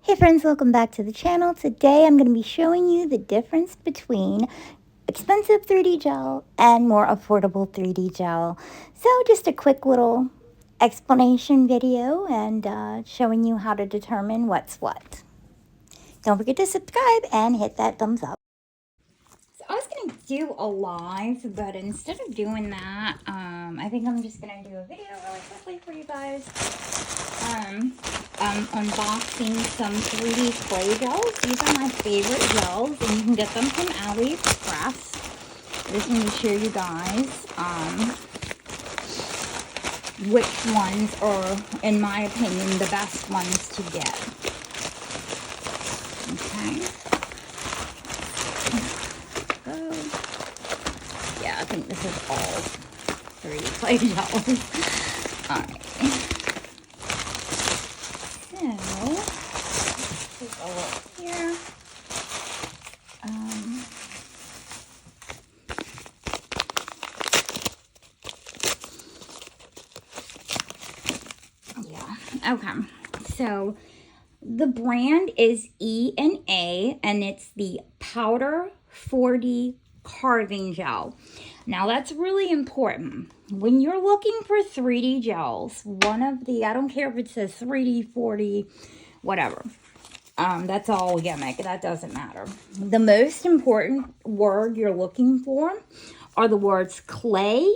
Hey friends, welcome back to the channel. Today I'm going to be showing you the difference between expensive 3D gel and more affordable 3D gel. So just a quick little explanation video and showing you how to determine what's what. Don't forget to subscribe and hit that thumbs up. So I was going to do a live, but instead of doing that, I think I'm just going to do a video really quickly for you guys. Unboxing some 3D clay gels. These are my favorite gels, and you can get them from AliExpress. I just want to show you guys which ones are, in my opinion, the best ones to get. Okay. Yeah, I think this is all 3D clay gels. Alright. So, take a look here. Yeah, okay. So, the brand is EandA, and it's the Powder 4D Carving Gel. Now, that's really important. When you're looking for 3D gels, one of the, I don't care if it says 3D, 4D, whatever. That's all gimmick. That doesn't matter. The most important word you're looking for are the words clay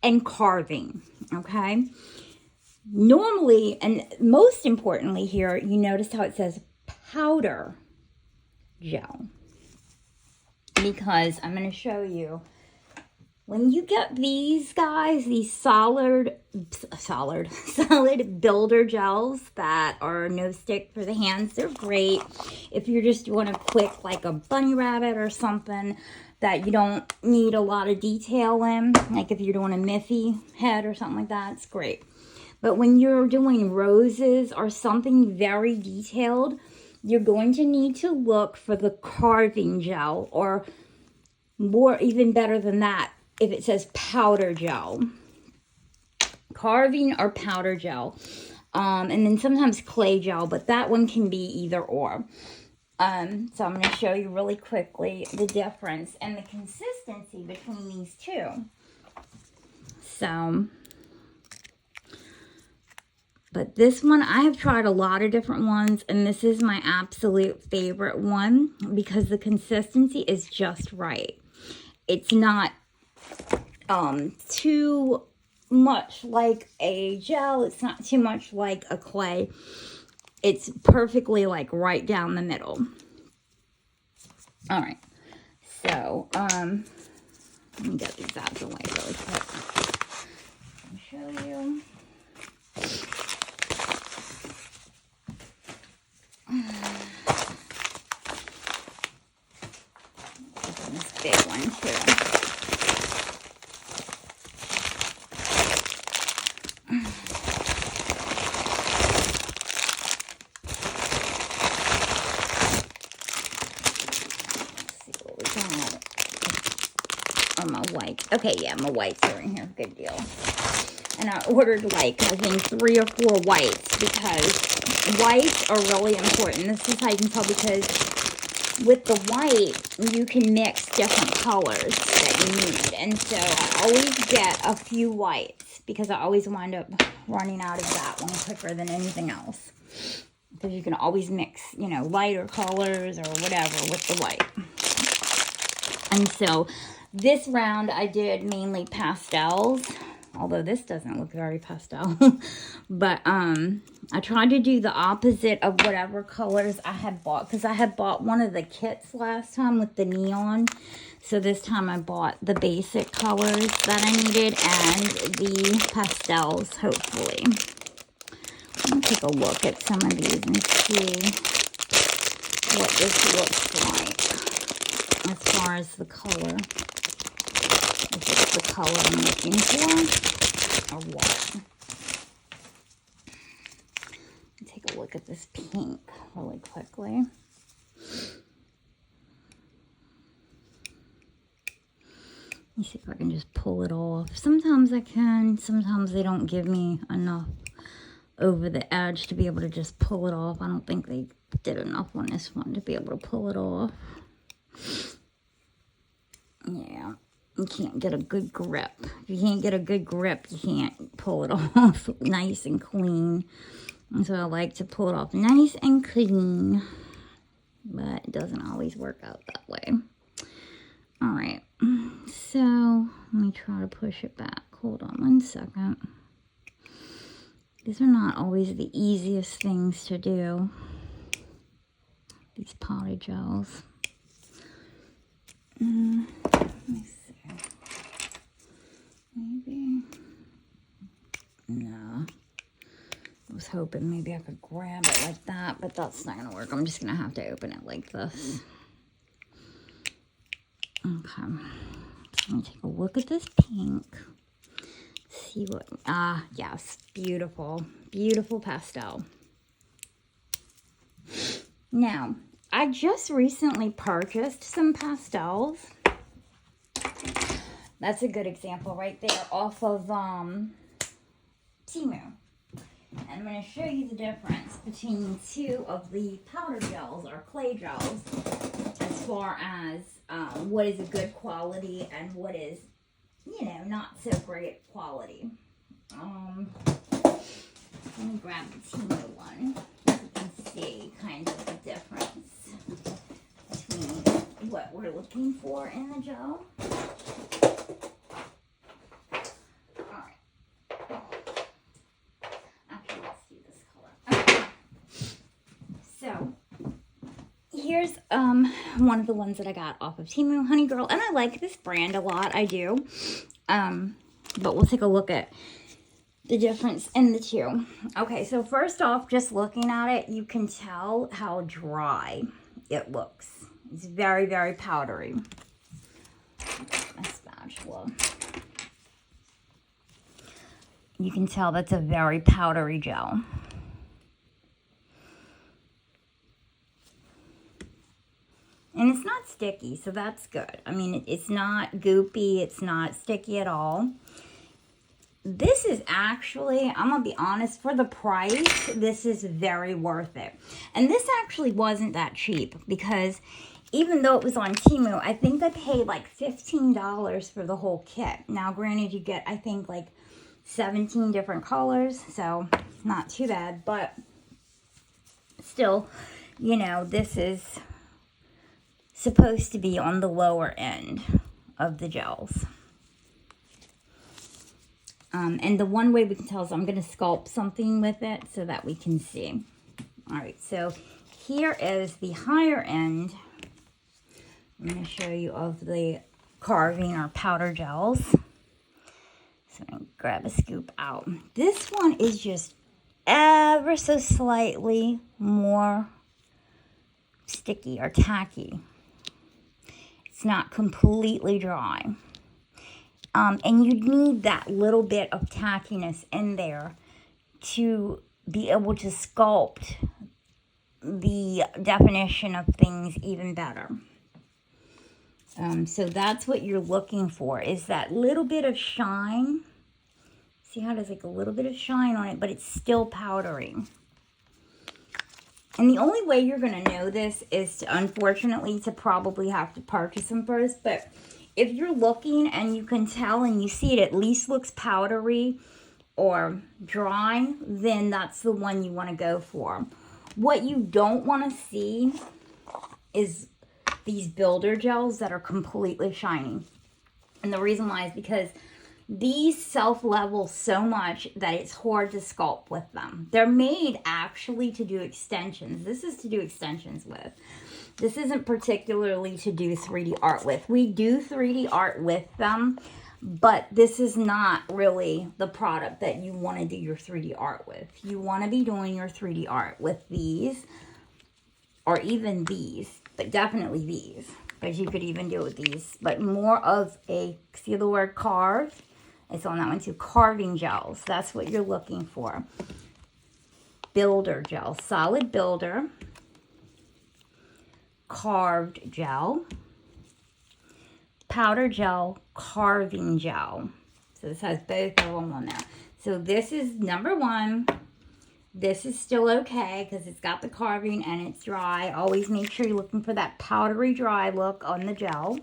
and carving, okay? Normally, and most importantly here, you notice how it says powder gel. Because I'm going to show you, when you get these guys, these solid builder gels that are no stick for the hands, they're great if you're just doing a quick, like a bunny rabbit or something that you don't need a lot of detail in. Like if you're doing a Miffy head or something like that, it's great. But when you're doing roses or something very detailed, you're going to need to look for the carving gel, or more, even better than that, if it says powder gel. Carving or powder gel. And then sometimes clay gel, but that one can be either or. So I'm going to show you really quickly the difference and the consistency between these two. So, but this one, I have tried a lot of different ones, and this is my absolute favorite one because the consistency is just right. It's not too much like a gel. It's not too much like a clay. It's perfectly like right down the middle. All right. So, let me get these out of the way really quick. I'll show you. This big one too. My white. Okay, yeah, my whites are in here. Good deal. And I ordered like, I think 3 or 4 whites because whites are really important. This is how you can tell, because with the white, you can mix different colors that you need. And so I always get a few whites because I always wind up running out of that one quicker than anything else. Because you can always mix, you know, lighter colors or whatever with the white. And so this round I did mainly pastels, although this doesn't look very pastel. But I tried to do the opposite of whatever colors I had bought, because I had bought one of the kits last time with the neon. So this time I bought the basic colors that I needed and the pastels, hopefully. I'm going to take a look at some of these and see what this looks like as far as the color. If it's the color I'm looking for, or what. Take a look at this pink really quickly. Let me see if I can just pull it off. Sometimes I can, sometimes they don't give me enough over the edge to be able to just pull it off. I don't think they did enough on this one to be able to pull it off. Yeah, you can't get a good grip. If you can't get a good grip, you can't pull it off nice and clean. And so I like to pull it off nice and clean, but it doesn't always work out that way. All right, so let me try to push it back. Hold on 1 second. These are not always the easiest things to do, these powder gels. Let me see. Maybe. No. I was hoping maybe I could grab it like that, but that's not going to work. I'm just going to have to open it like this. Okay. So let me take a look at this pink. See what, yes, beautiful, beautiful pastel. Now, I just recently purchased some pastels. That's a good example right there off of Temu. And I'm going to show you the difference between two of the powder gels or clay gels as far as what is a good quality and what is, you know, not so great quality. Let me grab the Temu one so you can see kind of the difference between what we're looking for in the gel. Alright. Actually, let's do this color. Okay. So, here's one of the ones that I got off of Temu, Honey Girl, and I like this brand a lot, I do. But we'll take a look at the difference in the two. Okay, so first off, just looking at it, you can tell how dry it looks. It's very, very powdery. My spatula. You can tell that's a very powdery gel. And it's not sticky, so that's good. I mean, it's not goopy. It's not sticky at all. This is actually, I'm going to be honest, for the price, this is very worth it. And this actually wasn't that cheap because even though it was on Temu, I think I paid like $15 for the whole kit. Now, granted, you get, I think, like 17 different colors, so not too bad. But still, you know, this is supposed to be on the lower end of the gels. And the one way we can tell is I'm going to sculpt something with it so that we can see. All right, so here is the higher end. I'm going to show you of the carving or powder gels. So I'm going to grab a scoop out. This one is just ever so slightly more sticky or tacky. It's not completely dry. And you need that little bit of tackiness in there to be able to sculpt the definition of things even better. So that's what you're looking for, is that little bit of shine. See how there's like a little bit of shine on it, but it's still powdery. And the only way you're going to know this is, to, unfortunately, to probably have to purchase them first. But if you're looking and you can tell and you see it at least looks powdery or dry, then that's the one you want to go for. What you don't want to see is these builder gels that are completely shiny. And the reason why is because these self-level so much that it's hard to sculpt with them. They're made actually to do extensions. This is to do extensions with. This isn't particularly to do 3D art with. We do 3D art with them, but this is not really the product that you want to do your 3D art with. You want to be doing your 3D art with these, or even these, but definitely these. But you could even do it with these, but more of a, see the word carve? It's on that one too, carving gels. That's what you're looking for. Builder gel, solid builder, carved gel, powder gel, carving gel. So this has both of them on there. So this is number one. This is still okay because it's got the carving and it's dry. Always make sure you're looking for that powdery dry look on the gel.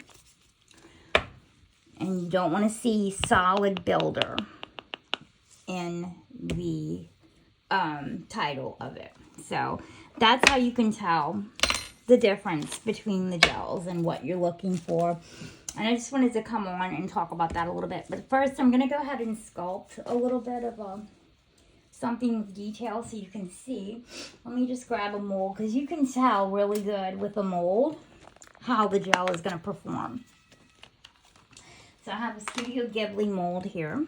And you don't want to see solid builder in the title of it. So that's how you can tell the difference between the gels and what you're looking for. And I just wanted to come on and talk about that a little bit. But first, I'm going to go ahead and sculpt a little bit of something with detail so you can see. Let me just grab a mold because you can tell really good with a mold how the gel is going to perform. So I have a Studio Ghibli mold here.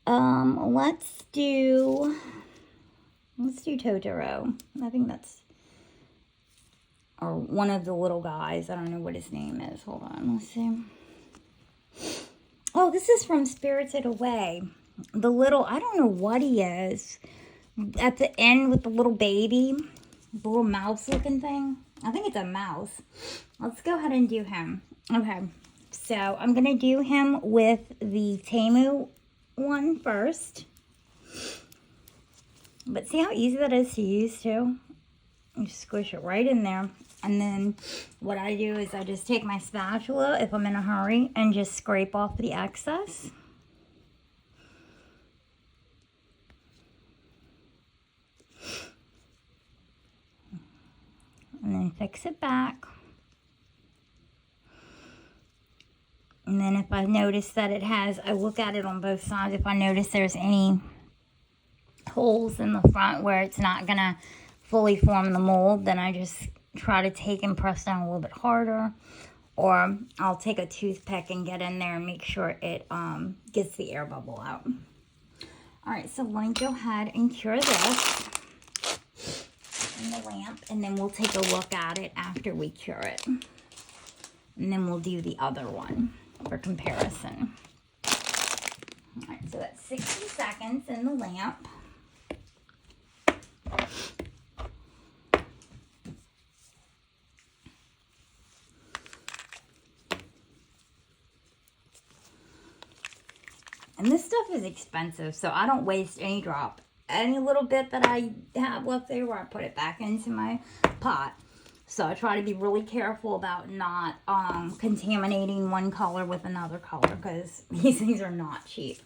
Let's do Totoro. I think that's, or one of the little guys. I don't know what his name is. Hold on, let's see. Oh, this is from Spirited Away. The little, I don't know what he is. At the end with the little baby, the little mouse looking thing. I think it's a mouse. Let's go ahead and do him. Okay, so I'm going to do him with the Temu one first. But see how easy that is to use too? You squish it right in there. And then what I do is I just take my spatula if I'm in a hurry and just scrape off the excess. And then fix it back. And then if I notice that it has, I look at it on both sides. If I notice there's any holes in the front where it's not going to fully form the mold, then I just try to take and press down a little bit harder. Or I'll take a toothpick and get in there and make sure it gets the air bubble out. All right, so let me go ahead and cure this in the lamp, and then we'll take a look at it after we cure it. And then we'll do the other one for comparison. All right, so that's 60 seconds in the lamp. And this stuff is expensive, so I don't waste any drop. Any little bit that I have left over, I put it back into my pot. So I try to be really careful about not contaminating one color with another color, because these things are not cheap.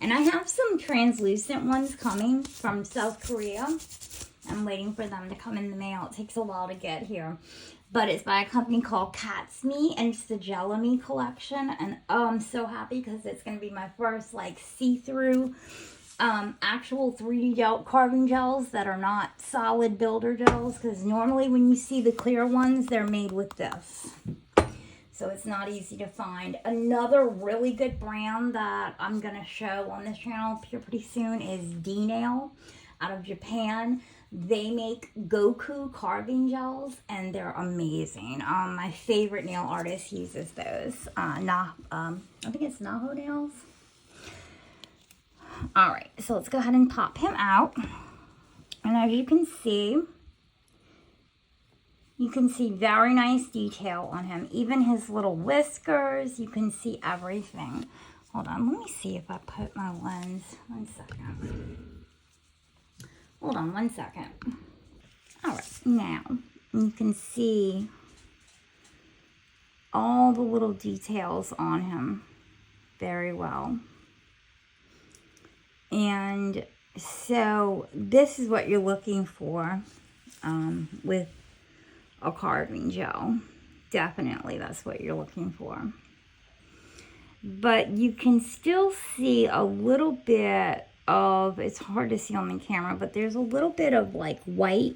And I have some translucent ones coming from South Korea. I'm waiting for them to come in the mail. It takes a while to get here. But it's by a company called Cat's Me, and it's the Gelami collection. And oh, I'm so happy because it's going to be my first like see-through actual 3D gel carving gels that are not solid builder gels, because normally when you see the clear ones, they're made with this. So it's not easy to find. Another really good brand that I'm going to show on this channel here pretty soon is D-Nail out of Japan. They make Goku carving gels, and they're amazing. My favorite nail artist uses those. I think it's Naho Nails. All right, so let's go ahead and pop him out. And as you can see very nice detail on him. Even his little whiskers, you can see everything. Hold on, let me see if I put my lens. 1 second. Hold on 1 second. All right, now you can see all the little details on him very well. And so this is what you're looking for with a carving gel. Definitely that's what you're looking for. But you can still see a little bit of, it's hard to see on the camera, but there's a little bit of like white,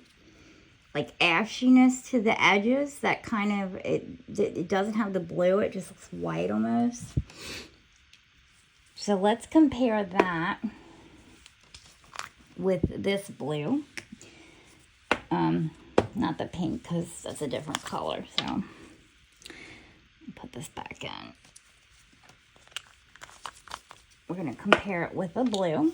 like ashiness to the edges that kind of, it doesn't have the blue, it just looks white almost. So let's compare that with this blue. Not the pink, because that's a different color. So put this back in. We're going to compare it with a blue.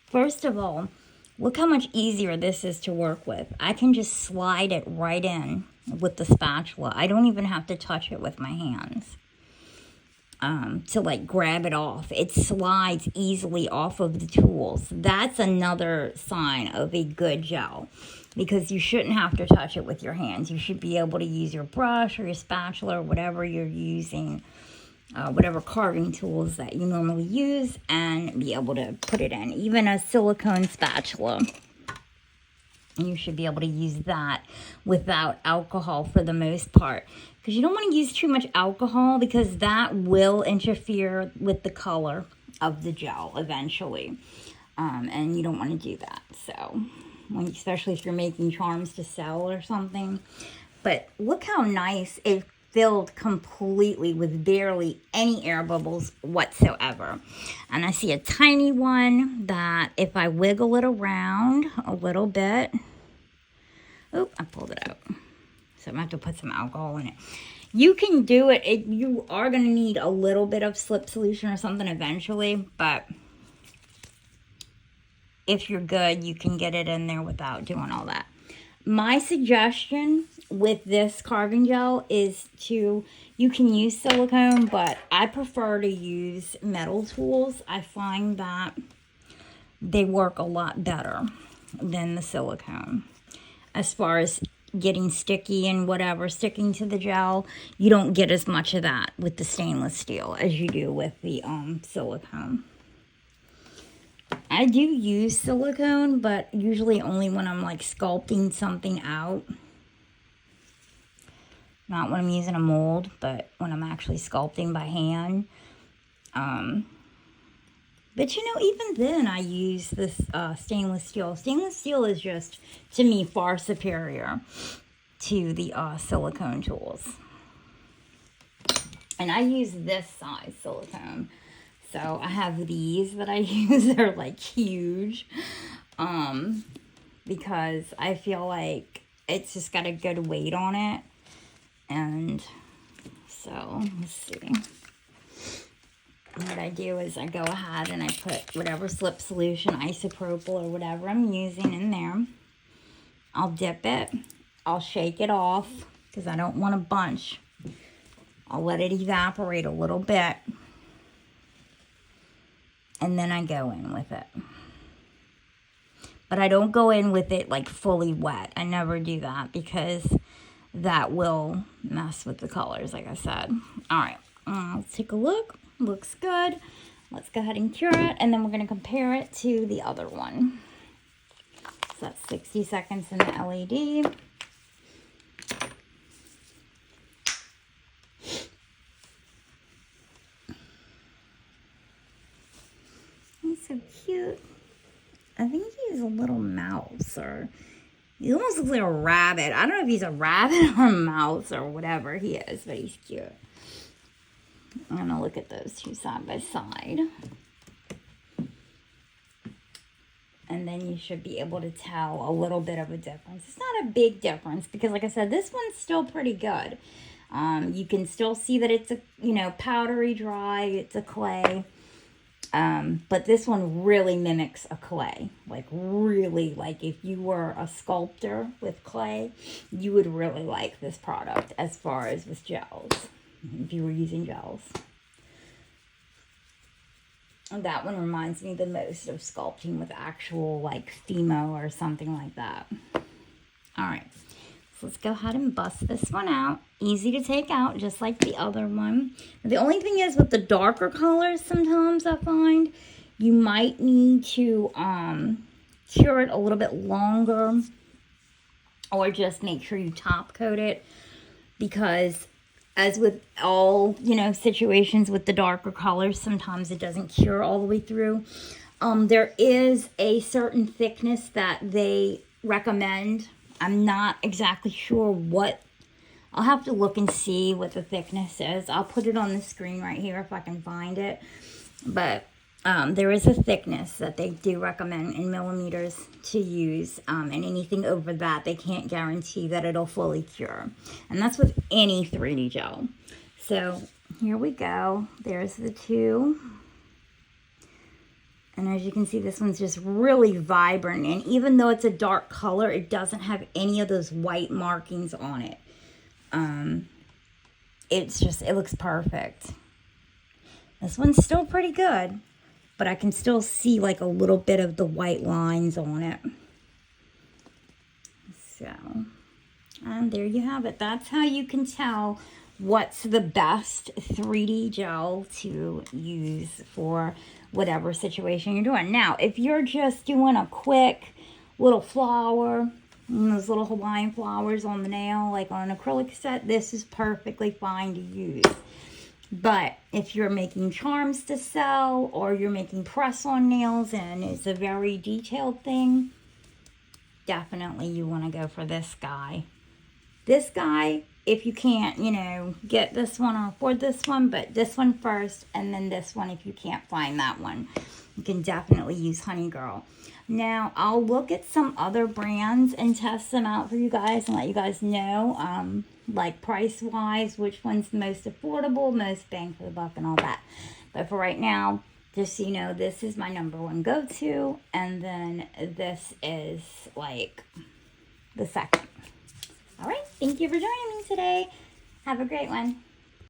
First of all, look how much easier this is to work with. I can just slide it right in with the spatula. I don't even have to touch it with my hands to like grab it off. It slides easily off of the tools. That's another sign of a good gel, because you shouldn't have to touch it with your hands. You should be able to use your brush or your spatula or whatever you're using, whatever carving tools that you normally use, and be able to put it in. Even a silicone spatula, you should be able to use that without alcohol for the most part, because you don't want to use too much alcohol, because that will interfere with the color of the gel eventually, and you don't want to do that. So especially if you're making charms to sell or something. But look how nice it filled completely with barely any air bubbles whatsoever. And I see a tiny one that if I wiggle it around a little bit, oh, I pulled it out. So I'm going to have to put some alcohol in it. You can do it. You are going to need a little bit of slip solution or something eventually, but if you're good, you can get it in there without doing all that. My suggestion with this carving gel is you can use silicone, but I prefer to use metal tools. I find that they work a lot better than the silicone. As far as getting sticky and whatever, sticking to the gel, you don't get as much of that with the stainless steel as you do with the silicone. I do use silicone, but usually only when I'm like sculpting something out. Not when I'm using a mold, but when I'm actually sculpting by hand. But you know, even then I use this stainless steel. Stainless steel is just, to me, far superior to the silicone tools. And I use this size silicone. So I have these that I use. They're like huge. Because I feel like it's just got a good weight on it. And so, let's see. What I do is I go ahead and I put whatever slip solution, isopropyl or whatever I'm using in there. I'll dip it. I'll shake it off because I don't want a bunch. I'll let it evaporate a little bit. And then I go in with it. But I don't go in with it like fully wet. I never do that because that will mess with the colors, like I said. All right, let's take a look. Looks good. Let's go ahead and cure it, and then we're going to compare it to the other one. So that's 60 seconds in the LED. He's so cute. I think he's a little mouse, or he almost looks like a rabbit. I don't know if he's a rabbit or a mouse or whatever he is, but he's cute. I'm going to look at those two side by side. And then you should be able to tell a little bit of a difference. It's not a big difference because, like I said, this one's still pretty good. You can still see that it's a, powdery dry. It's a clay. But this one really mimics a clay. Like, really, like if you were a sculptor with clay, you would really like this product as far as with gels. If you were using gels. That one reminds me the most of sculpting with actual like Temu or something like that. Alright, so let's go ahead and bust this one out. Easy to take out, just like the other one. The only thing is with the darker colors, sometimes I find you might need to cure it a little bit longer, or just make sure you top coat it, because as with all, situations with the darker colors, sometimes it doesn't cure all the way through. There is a certain thickness that they recommend. I'm not exactly sure what. I'll have to look and see what the thickness is. I'll put it on the screen right here if I can find it. But there is a thickness that they do recommend in millimeters to use. And anything over that, they can't guarantee that it'll fully cure. And that's with any 3D gel. So here we go. There's the two. And as you can see, this one's just really vibrant. And even though it's a dark color, it doesn't have any of those white markings on it. It's just, it looks perfect. This one's still pretty good, but I can still see like a little bit of the white lines on it. So, and there you have it. That's how you can tell what's the best 3D gel to use for whatever situation you're doing. Now, if you're just doing a quick little flower, those little Hawaiian flowers on the nail, like on an acrylic set, this is perfectly fine to use. But if you're making charms to sell, or you're making press-on nails and it's a very detailed thing, definitely you want to go for this guy. This guy, if you can't, you know, get this one or afford this one, but this one first, and then this one if you can't find that one. You can definitely use Honey Girl. Now, I'll look at some other brands and test them out for you guys and let you guys know, like price-wise, which one's the most affordable, most bang for the buck, and all that. But for right now, just so you know, this is my #1 go-to, and then this is, like, the second. All right, thank you for joining me today. Have a great one.